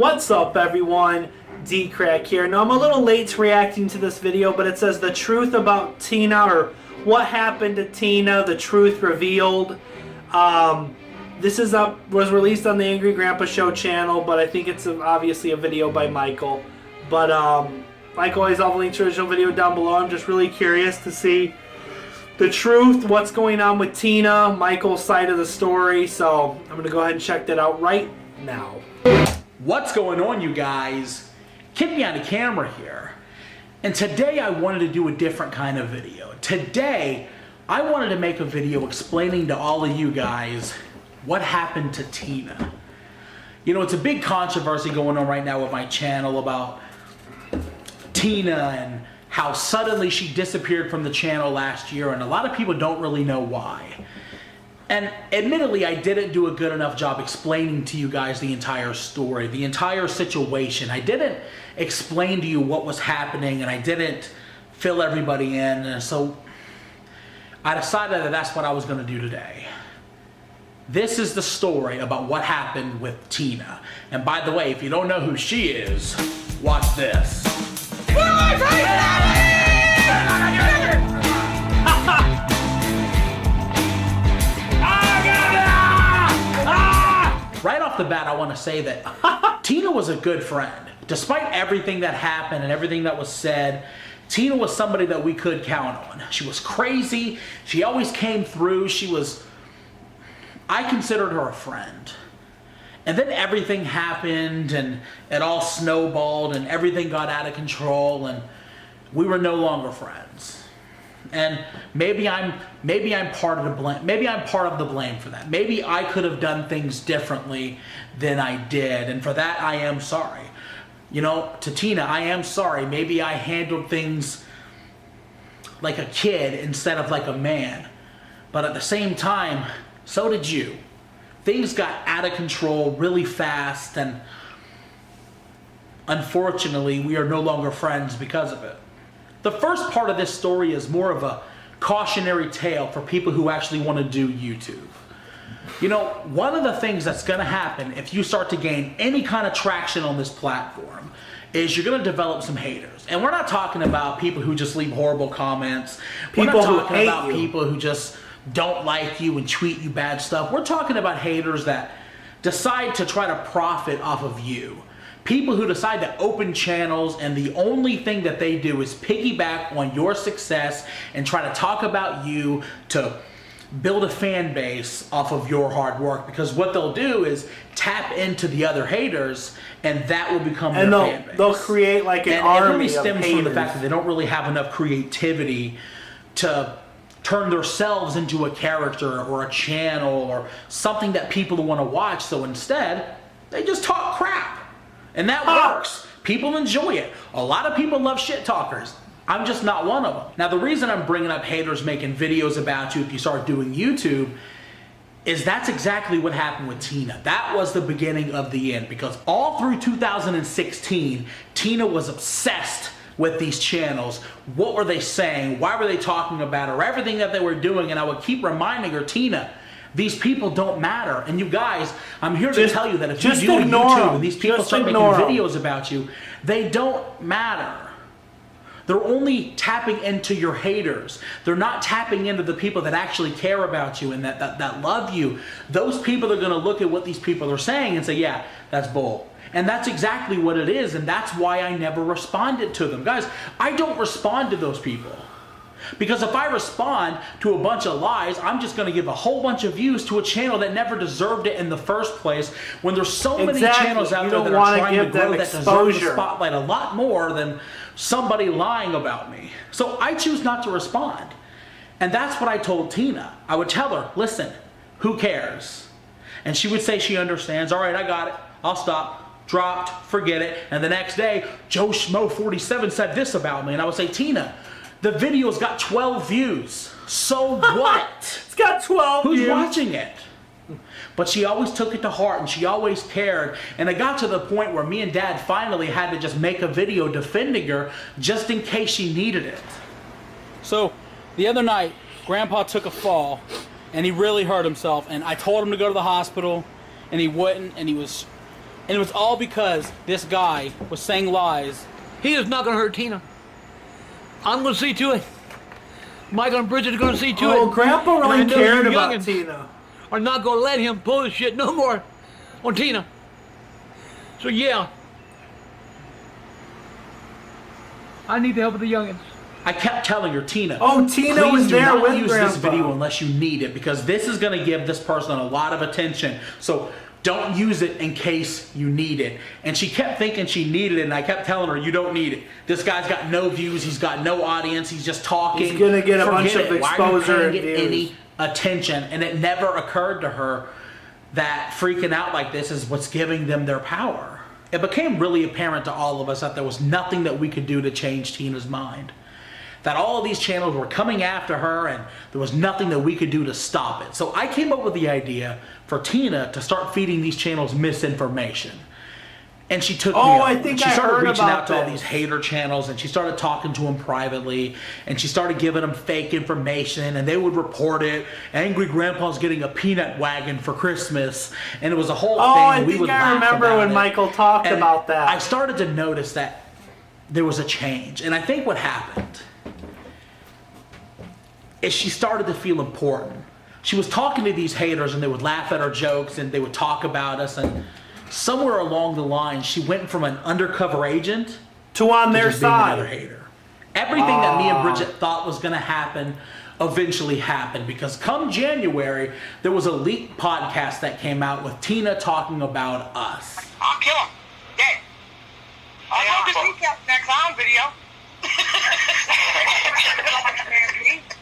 What's up, everyone? DKRACK here. Now, I'm a little late to reacting to this video, but it says the truth about Tina, or what happened to Tina, the truth revealed. This was released on the Angry Grandpa Show channel, but I think it's obviously a video by Michael. But like always, I'll link to the original video down below. I'm just really curious to see the truth, what's going on with Tina, Michael's side of the story. So I'm going to go ahead and check that out right now. What's going on, you guys? Kid me on the camera here. And today I wanted to do a different kind of video. Today, I wanted to make a video explaining to all of you guys what happened to Tina. You know, it's a big controversy going on right now with my channel about Tina and how suddenly she disappeared from the channel last year, and a lot of people don't really know why. And admittedly, I didn't do a good enough job explaining to you guys the entire story, the entire situation. I didn't explain to you what was happening, and I didn't fill everybody in. And so I decided that that's what I was going to do today. This is the story about what happened with Tina. And by the way, if you don't know who she is, watch this. Right off the bat, I want to say that Tina was a good friend. Despite everything that happened and everything that was said, Tina was somebody that we could count on. She was crazy. She always came through. I considered her a friend. And then everything happened and it all snowballed and everything got out of control and we were no longer friends. And maybe I'm part of the blame. Maybe I'm part of the blame for that. Maybe I could have done things differently than I did, and for that I am sorry. You know, to Tina, I am sorry. Maybe I handled things like a kid instead of like a man. But at the same time, so did you. Things got out of control really fast, and unfortunately, we are no longer friends because of it. The first part of this story is more of a cautionary tale for people who actually want to do YouTube. You know, one of the things that's going to happen if you start to gain any kind of traction on this platform is you're going to develop some haters. And we're not talking about people who just leave horrible comments. We're not talking about people who just don't like you and tweet you bad stuff. We're talking about haters that decide to try to profit off of you. People who decide to open channels and the only thing that they do is piggyback on your success and try to talk about you to build a fan base off of your hard work. Because what they'll do is tap into the other haters, and that will become their fan base. They'll create like an army of haters. And it really stems from the fact that they don't really have enough creativity to turn themselves into a character or a channel or something that people want to watch. So instead, they just talk crap. And that works. People enjoy it. A lot of people love shit talkers. I'm just not one of them. Now, the reason I'm bringing up haters making videos about you if you start doing YouTube is that's exactly what happened with Tina. That was the beginning of the end, because all through 2016, Tina was obsessed with these channels. What were they saying? Why were they talking about her? Everything that they were doing. And I would keep reminding her, Tina, these people don't matter. And you guys, I'm here to tell you that if you do YouTube and these people start making videos about you, they don't matter. They're only tapping into your haters. They're not tapping into the people that actually care about you and that love you. Those people are going to look at what these people are saying and say, yeah, that's bull. And that's exactly what it is, and that's why I never responded to them. Guys, I don't respond to those people. Because if I respond to a bunch of lies, I'm just going to give a whole bunch of views to a channel that never deserved it in the first place, when there's so many channels out there that are trying to grow that deserve the spotlight a lot more than somebody lying about me. So I choose not to respond. And that's what I told Tina. I would tell her, listen, who cares? And she would say she understands. All right, I got it. I'll stop. Dropped. Forget it. And the next day, Joe Schmo 47 said this about me. And I would say, Tina, the video's got 12 views. So what? It's got 12 views. Who's watching it? But she always took it to heart and she always cared. And it got to the point where me and Dad finally had to just make a video defending her just in case she needed it. So the other night, Grandpa took a fall and he really hurt himself. And I told him to go to the hospital and he wouldn't. And he was And it was all because this guy was saying lies. He is not going to hurt Tina. I'm going to see to it. Michael and Bridget are going to see to it. Oh, Grandpa really And I know cared you about youngins Tina. are not going to let him pull this shit no more on Tina. So yeah. I need the help of the youngins. I kept telling her, Tina. Oh, Tina was there with Please do not use Grandpa. this video unless you need it, because this is going to give this person a lot of attention. So don't use it in case you need it. And she kept thinking she needed it, and I kept telling her, you don't need it. This guy's got no views. He's got no audience. He's just talking. He's going to get a bunch of exposure and get views. any attention? And it never occurred to her that freaking out like this is what's giving them their power. It became really apparent to all of us that there was nothing that we could do to change Tina's mind. That all of these channels were coming after her, and there was nothing that we could do to stop it. So I came up with the idea for Tina to start feeding these channels misinformation. And she took me up. I think she I started heard reaching about out to all this. these hater channels, and she started talking to them privately, and she started giving them fake information, and they would report it. Angry Grandpa's getting a peanut wagon for Christmas, and it was a whole thing. I we think would I laugh remember about when it. Michael talked And about that. I started to notice that there was a change, and I think what happened is she started to feel important. She was talking to these haters, and they would laugh at our jokes, and they would talk about us, and somewhere along the line, she went from an undercover agent to on their just being side. another hater. Everything that me and Bridget thought was going to happen eventually happened, because come January, there was a leaked podcast that came out with Tina talking about us. I'll kill him. Dead. I wrote this recap in that clown video.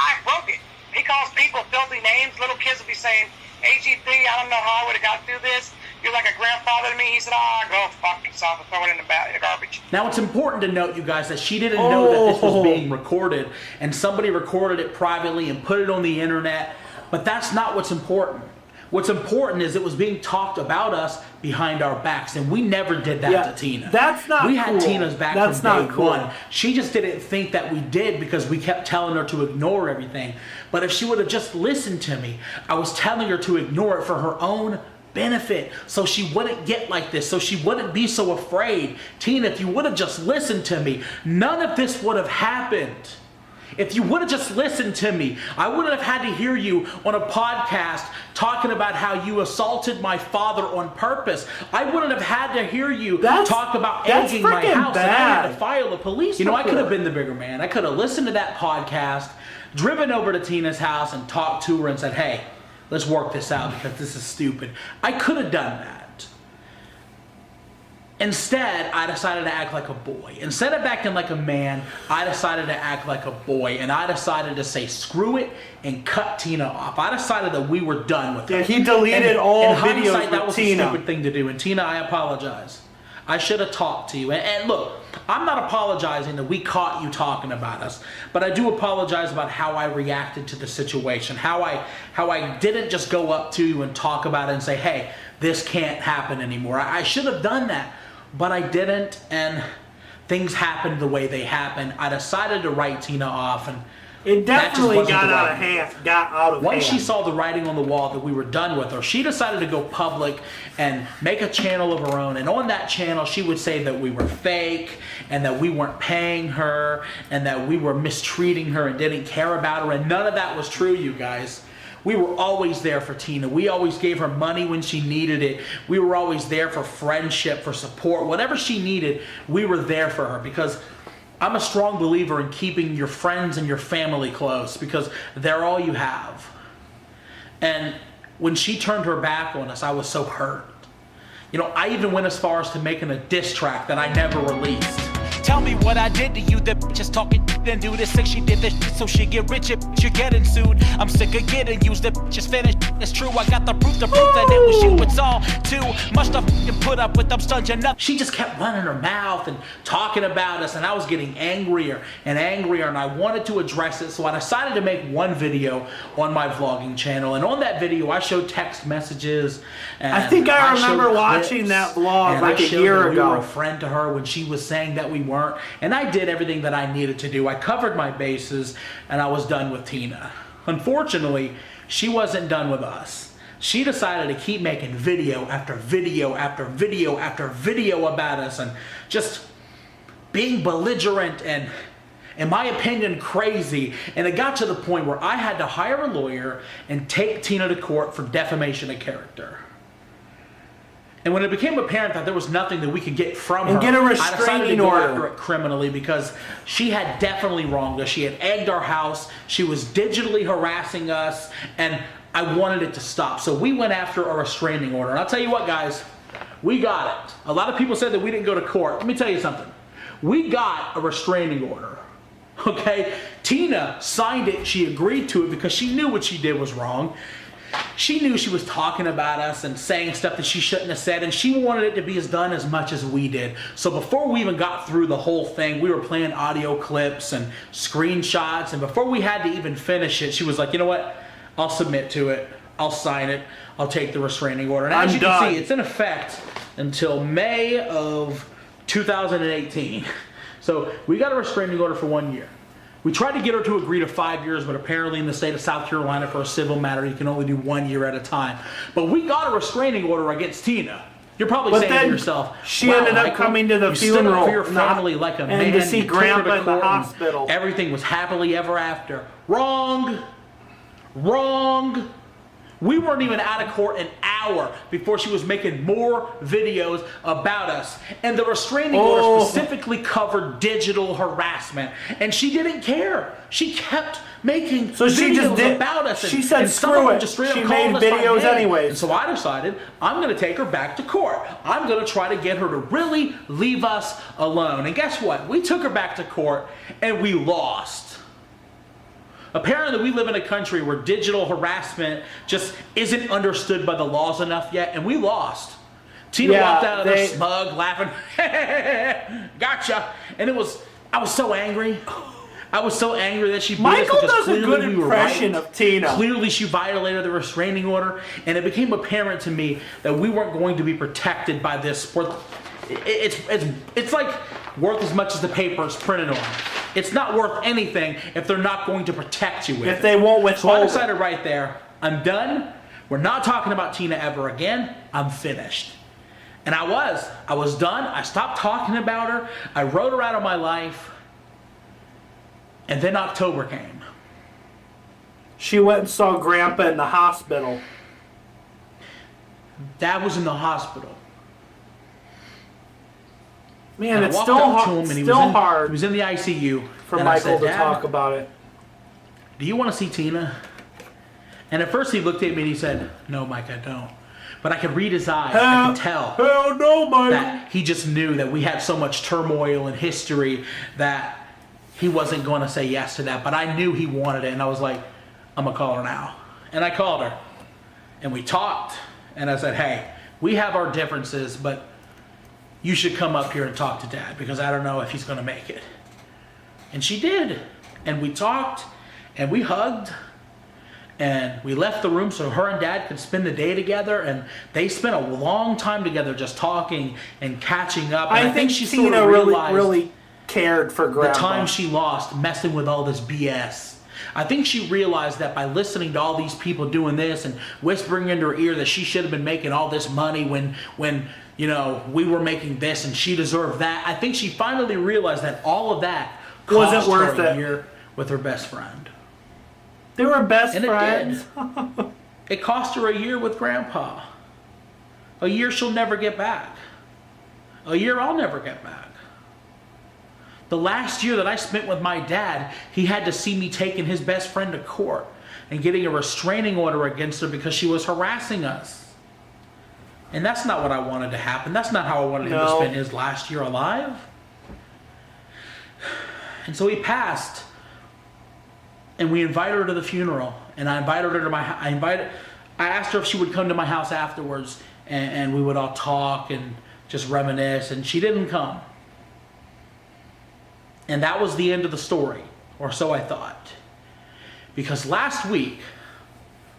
I broke it. He calls people filthy names. Little kids will be saying, AGP, I don't know how I would have got through this. You're like a grandfather to me. He said, go fuck yourself and throw it in the garbage. Now, it's important to note, you guys, that she didn't know that this was being recorded, and somebody recorded it privately and put it on the internet, but that's not what's important. What's important is it was being talked about us behind our backs, and we never did that to Tina. That's not We had cool. Tina's back That's from day not cool. one. She just didn't think that we did because we kept telling her to ignore everything. But if she would have just listened to me, I was telling her to ignore it for her own benefit, so she wouldn't get like this, so she wouldn't be so afraid. Tina, if you would have just listened to me, none of this would have happened. If you would have just listened to me, I wouldn't have had to hear you on a podcast talking about how you assaulted my father on purpose. I wouldn't have had to hear you talk about egging my house, and I had to file a police report. I could have been the bigger man. I could have listened to that podcast, driven over to Tina's house and talked to her and said, hey, let's work this out because this is stupid. I could have done that. Instead, I decided to act like a boy. Instead of acting like a man, I decided to act like a boy, and I decided to say screw it and cut Tina off. I decided that we were done with her. Yeah, he deleted all videos hindsight, that with was Tina. a stupid thing to do. And Tina, I apologize. I should have talked to you. And look, I'm not apologizing that we caught you talking about us, but I do apologize about how I reacted to the situation, how I didn't just go up to you and talk about it and say, hey, this can't happen anymore. I should have done that, but I didn't, and things happened the way they happened. I decided to write Tina off, and it definitely that just wasn't got the out right of move. hand. Got out of Once hand. she saw the writing on the wall that we were done with her, she decided to go public and make a channel of her own. And on that channel, she would say that we were fake and that we weren't paying her and that we were mistreating her and didn't care about her. And none of that was true, you guys. We were always there for Tina. We always gave her money when she needed it. We were always there for friendship, for support. Whatever she needed, we were there for her, because I'm a strong believer in keeping your friends and your family close, because they're all you have. And when she turned her back on us, I was so hurt. You know, I even went as far as to making a diss track that I never released. Tell me what I did to you, the bitches talking then do this. Like she did this shit so she get rich, you're getting sued. I'm sick of getting used, the bitches finished. It's true, I got the proof that it was you. It's all too much to put up with. I'm stunned enough. She just kept running her mouth and talking about us, and I was getting angrier and angrier, and I wanted to address it, so I decided to make one video on my vlogging channel. And on that video, I showed text messages. And I think I remember showed watching clips, that vlog and like I a showed year that ago. We were a friend to her when she was saying that we weren't, and I did everything that I needed to do. I covered my bases, and I was done with Tina. Unfortunately, she wasn't done with us. she decided to keep making video after video after video after video about us and just being belligerent and, in my opinion, crazy. And it got to the point where I had to hire a lawyer and take Tina to court for defamation of character. And when it became apparent that there was nothing that we could get from her, get a I decided to restraining go order. after it criminally because she had definitely wronged us. She had egged our house. She was digitally harassing us, and I wanted it to stop. So we went after a restraining order. And I'll tell you what, guys, we got it. A lot of people said that we didn't go to court. Let me tell you something. We got a restraining order. Okay? Tina signed it. She agreed to it because she knew what she did was wrong. She knew she was talking about us and saying stuff that she shouldn't have said, and she wanted it to be done as much as we did. So before we even got through the whole thing, we were playing audio clips and screenshots, and before we had to even finish it, she was like, you know what? I'll submit to it. I'll sign it. I'll take the restraining order. And as you can see, it's in effect until May of 2018. So we got a restraining order for 1 year. We tried to get her to agree to 5 years, but apparently in the state of South Carolina for a civil matter, you can only do 1 year at a time. But we got a restraining order against Tina. You're probably saying to yourself, she ended up coming to the funeral, stood up for your family like a man, and to see you took her Grandpa to in the court, and hospital. everything was happily ever after. Wrong. Wrong. We weren't even out of court an hour before she was making more videos about us. And the restraining order specifically covered digital harassment. And she didn't care. She kept making videos about us. She said, screw it. She made videos anyways. And so I decided I'm going to take her back to court. I'm going to try to get her to really leave us alone. And guess what? We took her back to court and we lost. Apparently, we live in a country where digital harassment just isn't understood by the laws enough yet, and we lost. Tina walked out of there smug, laughing, gotcha. And I was so angry. I was so angry that she beat us because does a clearly good we were impression right. of Tina. Clearly, she violated the restraining order, and it became apparent to me that we weren't going to be protected by this. It's like worth as much as the paper it's printed on. It's not worth anything if they're not going to protect you with it. If they won't withhold So I decided right there, I'm done. We're not talking about Tina ever again. I'm finished. And I was done. I stopped talking about her. I wrote her out of my life. And then October came. She went and saw Grandpa in the hospital. Dad was in the hospital. Man, it's still hard. He was in the ICU. For Michael to talk about it. Do you want to see Tina? And at first he looked at me and he said, no, Mike, I don't. But I could read his eyes. I could tell. Hell no, Michael. That he just knew that we had so much turmoil and history that he wasn't going to say yes to that. But I knew he wanted it. And I was like, I'm going to call her now. And I called her. And we talked. And I said, hey, we have our differences, but you should come up here and talk to Dad because I don't know if he's going to make it. And she did. And we talked and we hugged and we left the room so her and Dad could spend the day together, and they spent a long time together just talking and catching up. And I think she Tina sort of realized really cared for Grandpa. The time she lost messing with all this BS. I think she realized that by listening to all these people doing this and whispering into her ear that she should have been making all this money when you know, we were making this and she deserved that. I think she finally realized that all of that wasn't worth her a year with her best friend. They were best friends. It cost her a year with Grandpa. A year she'll never get back. A year I'll never get back. The last year that I spent with my dad, he had to see me taking his best friend to court and getting a restraining order against her because she was harassing us. And that's not what I wanted to happen. That's not how I wanted him to spend his last year alive. And so he passed. And we invited her to the funeral. And I invited her to I asked her if she would come to my house afterwards and we would all talk and just reminisce. And she didn't come. And that was the end of the story. Or so I thought. Because last week,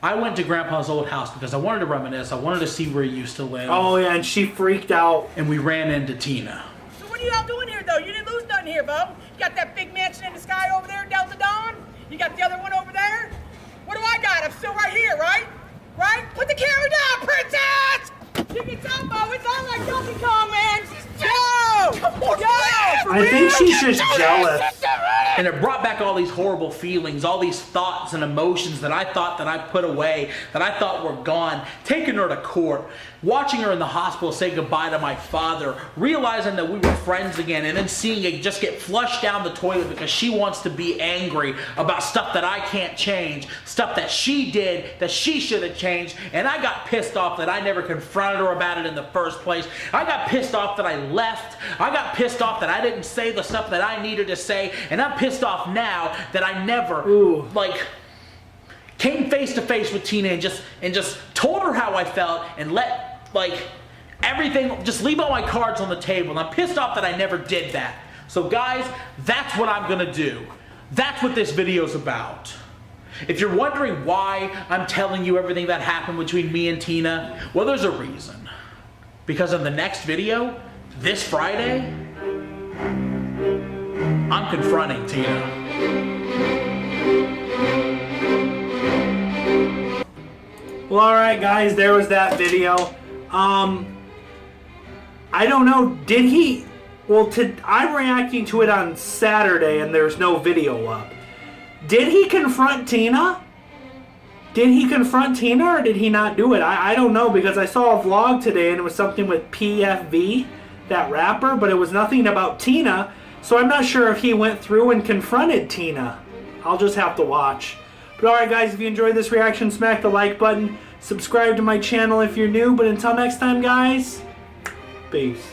I went to Grandpa's old house because I wanted to reminisce. I wanted to see where he used to live. Oh, yeah, and she freaked out. And we ran into Tina. So what are y'all doing here, though? You didn't lose nothing here, Bo. You got that big mansion in the sky over there, Delta Dawn? You got the other one over there? What do I got? I'm still right here, right? Right? Put the camera she's just jealous. And it brought back all these horrible feelings, all these thoughts and emotions that I thought that I put away, that I thought were gone. Taking her to court, watching her in the hospital say goodbye to my father, realizing that we were friends again, and then seeing it just get flushed down the toilet because she wants to be angry about stuff that I can't change, stuff that she did that she should have changed, and I got pissed off that I never confronted her about it in the first place. I got pissed off that I left. I got pissed off that I didn't say the stuff that I needed to say, and I'm pissed off now that I never came face to face with Tina and just told her how I felt and let everything, just leave all my cards on the table. And I'm pissed off that I never did that. So guys, that's what I'm gonna do. That's what this video's about. If you're wondering why I'm telling you everything that happened between me and Tina, well, there's a reason. Because in the next video, this Friday, I'm confronting Tina. Well, alright guys, there was that video. I don't know, did he... Well, I'm reacting to it on Saturday and there's no video up. Did he confront Tina? Did he confront Tina or did he not do it? I don't know, because I saw a vlog today and it was something with PFV, that rapper, but it was nothing about Tina. So I'm not sure if he went through and confronted Tina. I'll just have to watch. But alright guys, if you enjoyed this reaction, smack the like button. Subscribe to my channel if you're new. But until next time guys, peace.